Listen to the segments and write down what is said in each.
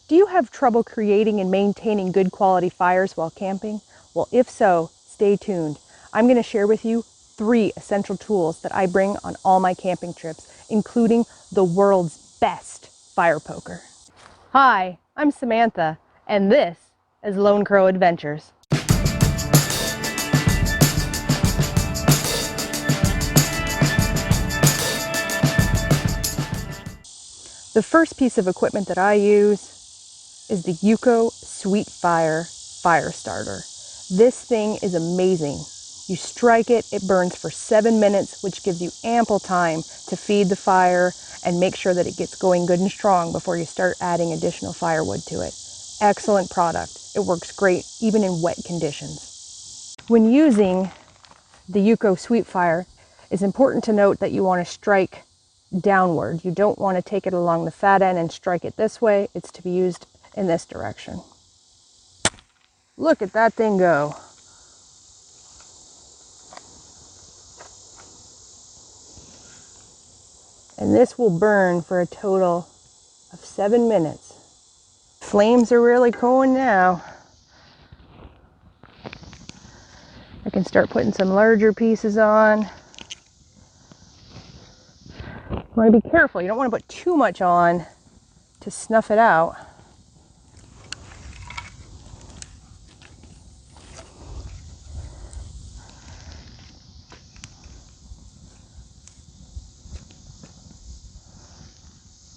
Do you have trouble creating and maintaining good quality fires while camping? Well, if so, stay tuned. I'm going to share with you 3 essential tools that I bring on all my camping trips, including the world's best fire poker. Hi, I'm Samantha, and this is Lone Crow Adventures. The first piece of equipment that I use is the Yuko Sweetfire Firestarter. This thing is amazing. You strike it, it burns for 7 minutes, which gives you ample time to feed the fire and make sure that it gets going good and strong before you start adding additional firewood to it. Excellent product. It works great even in wet conditions. When using the Yuko Sweetfire, it's important to note that you want to strike downward. You don't want to take it along the fat end and strike it this way. It's to be used in this direction. Look at that thing go. And this will burn for a total of 7 minutes. Flames are really going now. I can start putting some larger pieces on. You want to be careful. You don't want to put too much on to snuff it out.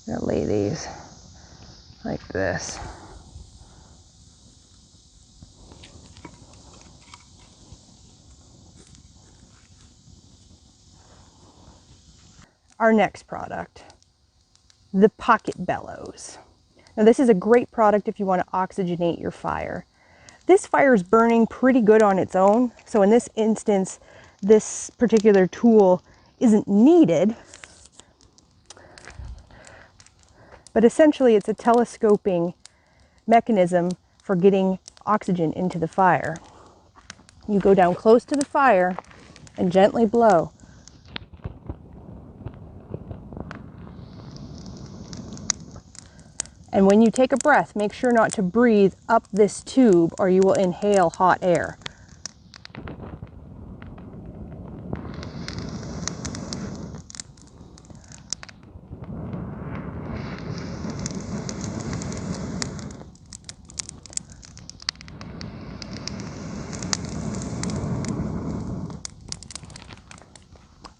I'm going to lay these like this. Our next product, the Pocket Bellows. Now this is a great product if you want to oxygenate your fire. This fire is burning pretty good on its own, so in this instance, this particular tool isn't needed. But essentially it's a telescoping mechanism for getting oxygen into the fire. You go down close to the fire and gently blow. And when you take a breath, make sure not to breathe up this tube or you will inhale hot air.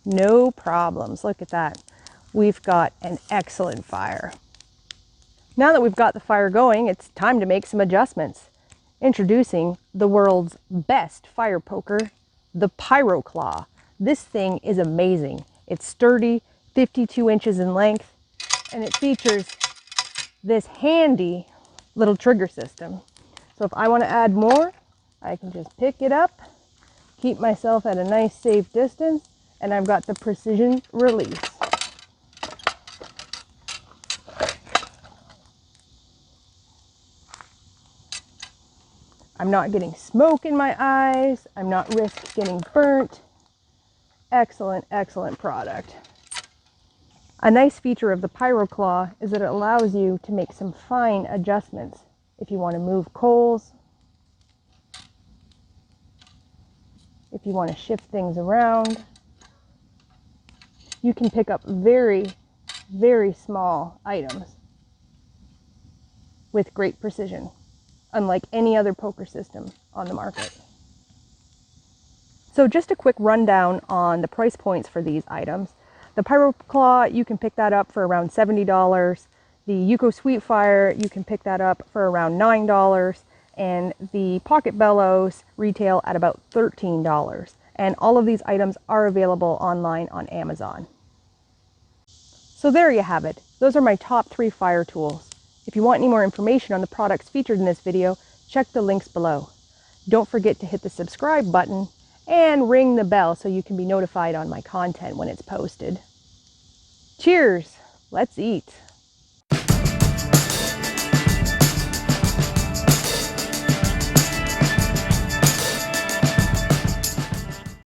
No problems. Look at that. We've got an excellent fire. Now that we've got the fire going, it's time to make some adjustments. Introducing the world's best fire poker, the Pyro Claw. This thing is amazing. It's sturdy, 52 inches in length, and it features this handy little trigger system. So if I want to add more, I can just pick it up, keep myself at a nice safe distance, and I've got the precision release. I'm not getting smoke in my eyes. I'm not risk getting burnt. Excellent, excellent product. A nice feature of the Pyro Claw is that it allows you to make some fine adjustments. If you want to move coals, if you want to shift things around, you can pick up very, very small items with great precision, unlike any other poker system on the market. So just a quick rundown on the price points for these items. The Pyro Claw, you can pick that up for around $70. The Yuko Sweetfire, you can pick that up for around $9. And the Pocket Bellows retail at about $13. And all of these items are available online on Amazon. So there you have it. Those are my top 3 fire tools. If you want any more information on the products featured in this video, check the links below. Don't forget to hit the subscribe button and ring the bell so you can be notified on my content when it's posted. Cheers! Let's eat!